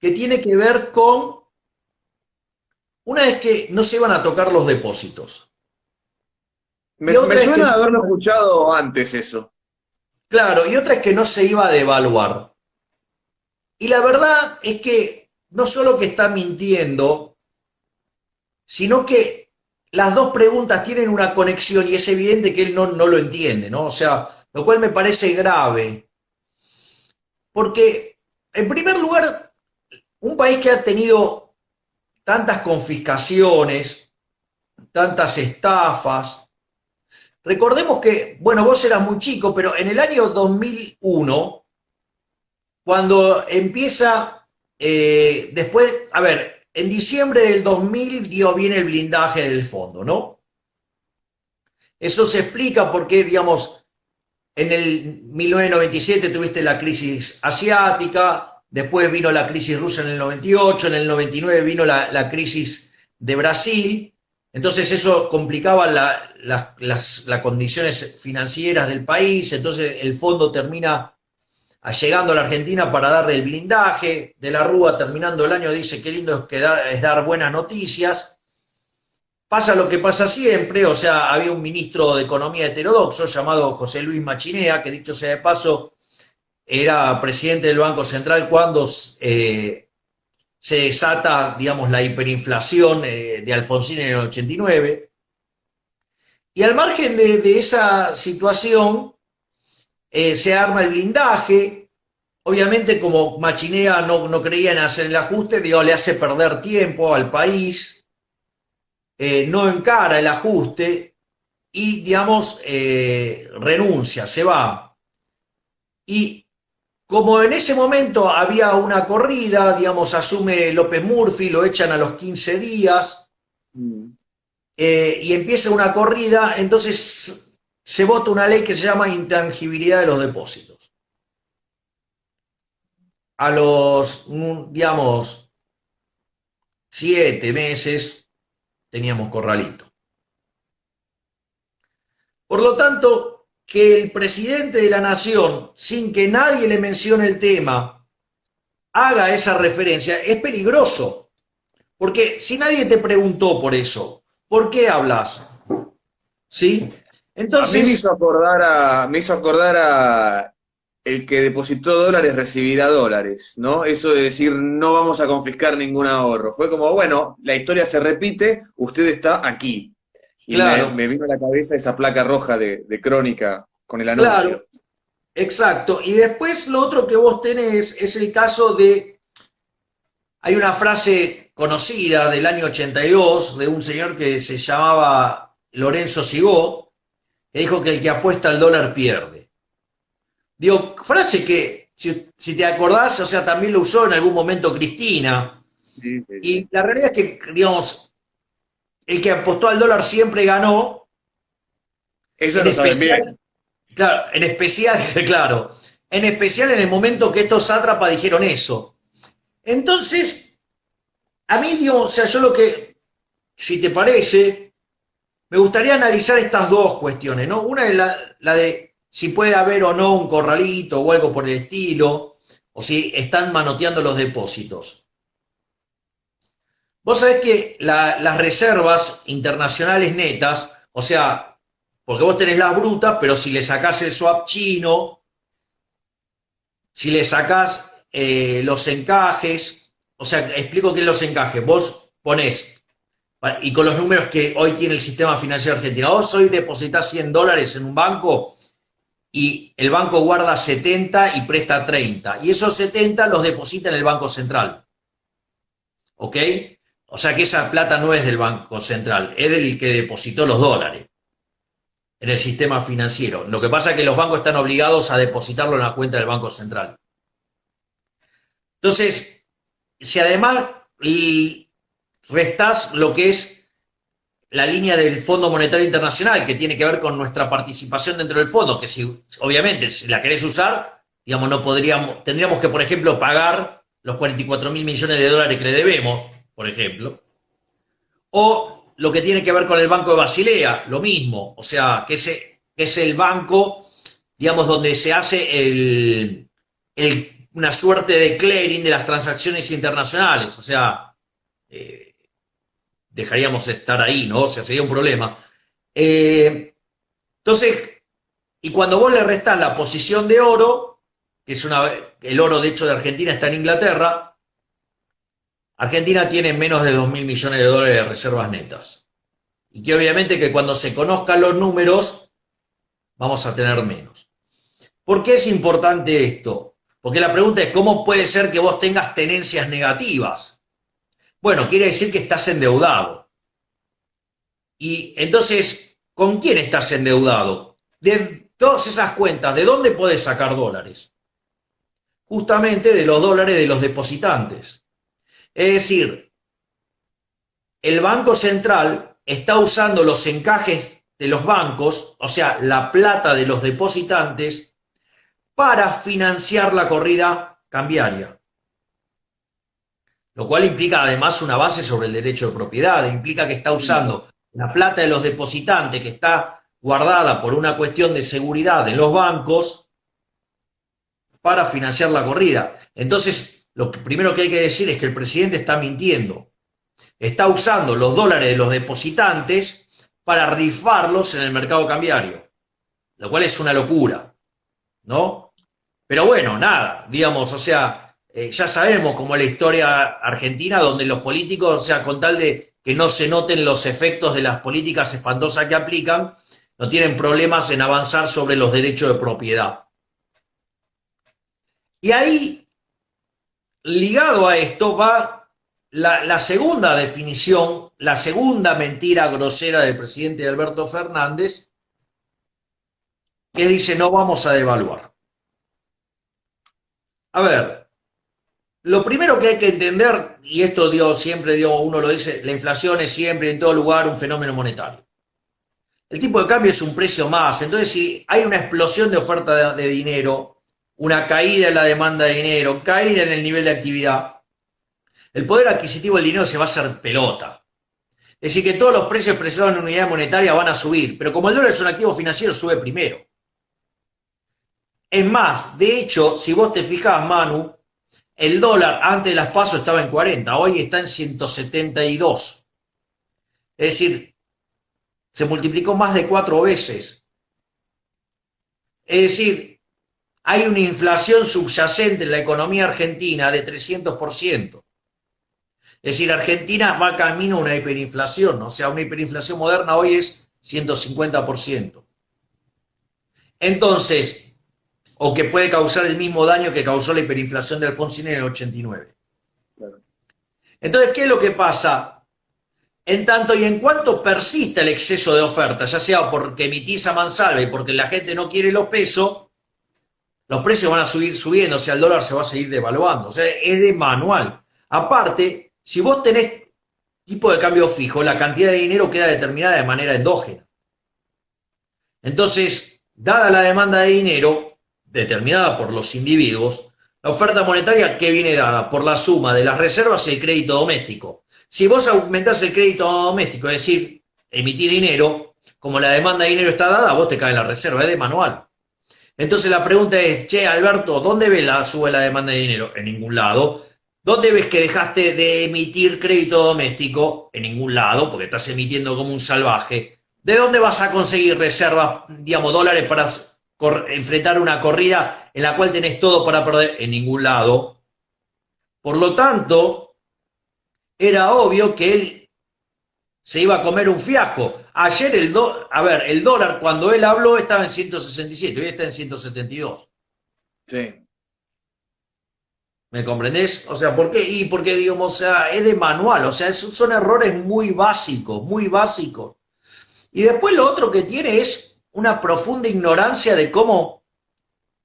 que tiene que ver con, una vez que no se iban a tocar los depósitos, Me, y me otra es que suena no de se haberlo iba, escuchado antes eso. claro, y otra es que no se iba a devaluar. Y la verdad es que no solo que está mintiendo, sino que las dos preguntas tienen una conexión y es evidente que él no lo entiende, ¿no? O sea, lo cual me parece grave, porque en primer lugar, un país que ha tenido tantas confiscaciones, tantas estafas, recordemos que, bueno, vos eras muy chico, pero en el año 2001, cuando empieza, después, a ver, en diciembre del 2000 dio bien el blindaje del fondo, ¿no? Eso se explica porque, digamos, en el 1997 tuviste la crisis asiática, después vino la crisis rusa en el 98, en el 99 vino la crisis de Brasil, entonces eso complicaba las condiciones financieras del país, entonces el fondo termina llegando a la Argentina para darle el blindaje, de la Rúa terminando el año dice qué lindo es dar buenas noticias, pasa lo que pasa siempre, o sea, había un ministro de Economía heterodoxo llamado José Luis Machinea, que dicho sea de paso, era presidente del Banco Central cuando se desata, digamos, la hiperinflación de Alfonsín en el 89. Y al margen de esa situación, se arma el blindaje. Obviamente, como Machinea no creía en hacer el ajuste, digo, le hace perder tiempo al país, no encara el ajuste y, digamos, renuncia, se va. Y como en ese momento había una corrida, digamos, asume López Murphy, lo echan a los 15 días Mm. y empieza una corrida, entonces se vota una ley que se llama intangibilidad de los depósitos. A los, digamos, 7 meses teníamos corralito. Por lo tanto, que el presidente de la nación, sin que nadie le mencione el tema, haga esa referencia, es peligroso. Porque si nadie te preguntó por eso, ¿por qué hablas? ¿Sí? A mí Entonces, me hizo acordar a el que depositó dólares recibirá dólares, ¿no? Eso de decir no vamos a confiscar ningún ahorro. Fue como, bueno, la historia se repite, usted está aquí. Y me claro, vino a la cabeza esa placa roja de Crónica con el claro, anuncio. exacto. Y después lo otro que vos tenés es el caso de, hay una frase conocida del año 82 de un señor que se llamaba Lorenzo Sigó, que dijo que el que apuesta al dólar pierde. Digo, frase que, si te acordás, o sea, también lo usó en algún momento Cristina. Sí, sí, Y sí. la realidad es que, digamos, el que apostó al dólar siempre ganó, Ellos en lo saben bien. especial, claro, en especial, claro, en especial en el momento que estos sátrapas dijeron eso. Entonces, a mí, digo, o sea, yo lo que, si te parece, me gustaría analizar estas dos cuestiones, ¿no? Una es la de si puede haber o no un corralito o algo por el estilo, o si están manoteando los depósitos. Vos sabés que las reservas internacionales netas, o sea, porque vos tenés las brutas, pero si le sacás el swap chino, si le sacás los encajes, o sea, explico qué es los encajes. Vos ponés, y con los números que hoy tiene el sistema financiero argentino, vos hoy depositas $100 en un banco y el banco guarda 70 y presta 30. Y esos 70 los deposita en el Banco Central. ¿Ok? O sea que esa plata no es del Banco Central, es del que depositó los dólares en el sistema financiero. Lo que pasa es que los bancos están obligados a depositarlo en la cuenta del Banco Central. Entonces, si además restás lo que es la línea del Fondo Monetario Internacional, que tiene que ver con nuestra participación dentro del fondo, que si obviamente si la querés usar, digamos, no podríamos, tendríamos que, por ejemplo, pagar los 44.000 millones de dólares que le debemos, por ejemplo, o lo que tiene que ver con el Banco de Basilea, lo mismo, o sea, que es el banco, digamos, donde se hace el una suerte de clearing de las transacciones internacionales. O sea, dejaríamos estar ahí, ¿no? O sea, sería un problema. Entonces, y cuando vos le restás la posición de oro, que es el oro de hecho de Argentina está en Inglaterra, Argentina tiene menos de 2.000 millones de dólares de reservas netas. Y que obviamente que cuando se conozcan los números, vamos a tener menos. ¿Por qué es importante esto? Porque la pregunta es, ¿cómo puede ser que vos tengas tenencias negativas? Bueno, quiere decir que estás endeudado. Y entonces, ¿con quién estás endeudado? De todas esas cuentas, ¿de dónde podés sacar dólares? Justamente de los dólares de los depositantes. Es decir, el Banco Central está usando los encajes de los bancos, o sea, la plata de los depositantes, para financiar la corrida cambiaria. Lo cual implica además un avance sobre el derecho de propiedad, implica que está usando la plata de los depositantes que está guardada por una cuestión de seguridad en los bancos para financiar la corrida. Entonces, lo primero que hay que decir es que el presidente está mintiendo. Está usando los dólares de los depositantes para rifarlos en el mercado cambiario, lo cual es una locura, ¿no? Pero bueno, nada, digamos, o sea, ya sabemos cómo es la historia argentina, donde los políticos, o sea, con tal de que no se noten los efectos de las políticas espantosas que aplican, no tienen problemas en avanzar sobre los derechos de propiedad. Y ahí, ligado a esto, va la segunda definición, la segunda mentira grosera del presidente Alberto Fernández, que dice no vamos a devaluar. A ver, lo primero que hay que entender, y esto siempre uno lo dice, la inflación es siempre en todo lugar un fenómeno monetario. El tipo de cambio es un precio más, entonces si hay una explosión de oferta de dinero, una caída en la demanda de dinero, caída en el nivel de actividad, el poder adquisitivo del dinero se va a hacer pelota. Es decir, que todos los precios expresados en unidad monetaria van a subir, pero como el dólar es un activo financiero, sube primero. Es más, de hecho, si vos te fijás, Manu, el dólar antes de las PASO estaba en 40, hoy está en 172. Es decir, se multiplicó más de 4 veces. Es decir, hay una inflación subyacente en la economía argentina de 300%. Es decir, Argentina va camino a una hiperinflación, ¿no? O sea, una hiperinflación moderna hoy es 150%. Entonces, o que puede causar el mismo daño que causó la hiperinflación de Alfonsín en el 89. Claro. Entonces, ¿qué es lo que pasa? En tanto y en cuanto persista el exceso de oferta, ya sea porque emitís a mansalva y porque la gente no quiere los pesos, los precios van a seguir subiendo, o sea, el dólar se va a seguir devaluando. O sea, es de manual. Aparte, si vos tenés tipo de cambio fijo, la cantidad de dinero queda determinada de manera endógena. Entonces, dada la demanda de dinero, determinada por los individuos, la oferta monetaria, ¿qué viene dada? Por la suma de las reservas y el crédito doméstico. Si vos aumentás el crédito doméstico, es decir, emitís dinero, como la demanda de dinero está dada, vos te cae la reserva, es de manual. Entonces la pregunta es, che, Alberto, ¿dónde ves la suba de la demanda de dinero? En ningún lado. ¿Dónde ves que dejaste de emitir crédito doméstico? En ningún lado, porque estás emitiendo como un salvaje. ¿De dónde vas a conseguir reservas, digamos, dólares para enfrentar una corrida en la cual tenés todo para perder? En ningún lado. Por lo tanto, era obvio que él se iba a comer un fiasco. Ayer el dólar cuando él habló estaba en 167, hoy está en 172. Sí. ¿Me comprendés? O sea, ¿por qué? Y porque, digamos, o sea, es de manual, o sea, son errores muy básicos, muy básicos. Y después lo otro que tiene es una profunda ignorancia de cómo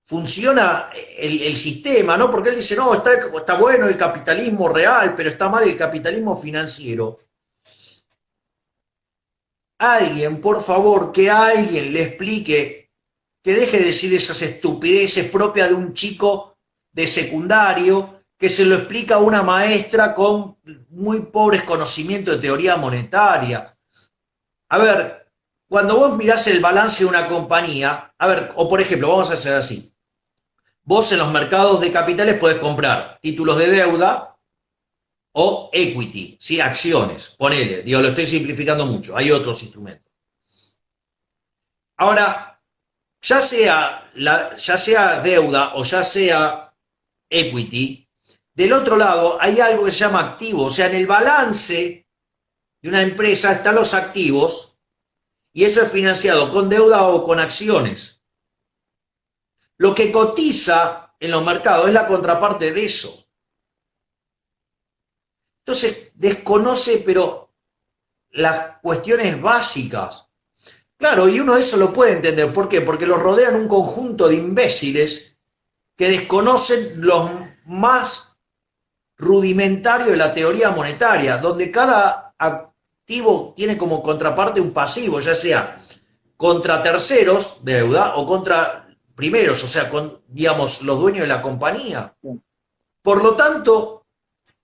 funciona el sistema, ¿no? Porque él dice, no, está bueno el capitalismo real, pero está mal el capitalismo financiero. Alguien, por favor, que alguien le explique, que deje de decir esas estupideces propias de un chico de secundario, que se lo explica a una maestra con muy pobres conocimientos de teoría monetaria. A ver, cuando vos mirás el balance de una compañía, a ver, o por ejemplo, vamos a hacer así, Vos en los mercados de capitales podés comprar títulos de deuda o equity, ¿sí? Acciones, ponele, digo, lo estoy simplificando mucho, hay otros instrumentos. Ahora, ya sea deuda o ya sea equity, del otro lado hay algo que se llama activo, o sea, en el balance de una empresa están los activos y eso es financiado con deuda o con acciones. Lo que cotiza en los mercados es la contraparte de eso. Entonces, desconoce, pero las cuestiones básicas. Claro, y uno eso lo puede entender. ¿Por qué? Porque los rodean un conjunto de imbéciles que desconocen los más rudimentarios de la teoría monetaria, donde cada activo tiene como contraparte un pasivo, ya sea contra terceros, deuda, o contra primeros, o sea, con, digamos, los dueños de la compañía. Por lo tanto,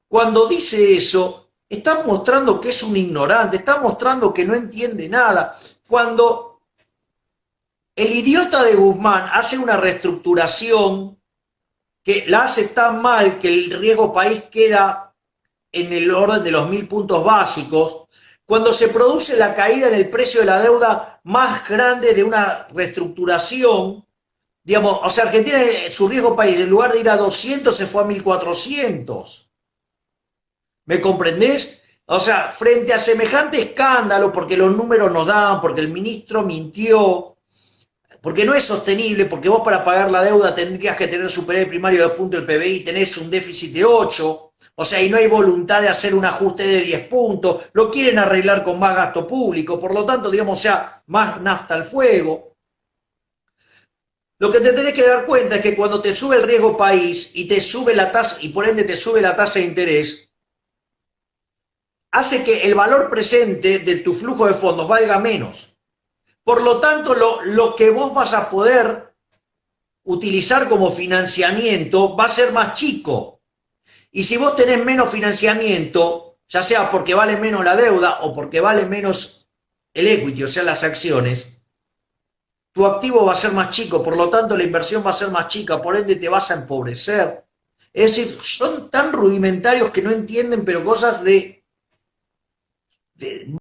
cuando dice eso, está mostrando que es un ignorante, está mostrando que no entiende nada. Cuando el idiota de Guzmán hace una reestructuración que la hace tan mal que el riesgo país queda en el orden de los 1000 puntos básicos, cuando se produce la caída en el precio de la deuda más grande de una reestructuración, digamos, o sea, Argentina, su riesgo país, en lugar de ir a 200, se fue a 1400. ¿Me comprendés? O sea, frente a semejante escándalo, porque los números no dan, porque el ministro mintió, porque no es sostenible, porque vos para pagar la deuda tendrías que tener superávit primario de 2 puntos del PBI, tenés un déficit de 8, o sea, y no hay voluntad de hacer un ajuste de 10 puntos, lo quieren arreglar con más gasto público, por lo tanto, digamos, o sea, más nafta al fuego. Lo que te tenés que dar cuenta es que cuando te sube el riesgo país y te sube la tasa, y por ende te sube la tasa de interés, hace que el valor presente de tu flujo de fondos valga menos. Por lo tanto, lo que vos vas a poder utilizar como financiamiento va a ser más chico. Y si vos tenés menos financiamiento, ya sea porque vale menos la deuda o porque vale menos el equity, o sea, las acciones, tu activo va a ser más chico, por lo tanto la inversión va a ser más chica, por ende te vas a empobrecer. Es decir, son tan rudimentarios que no entienden, pero cosas de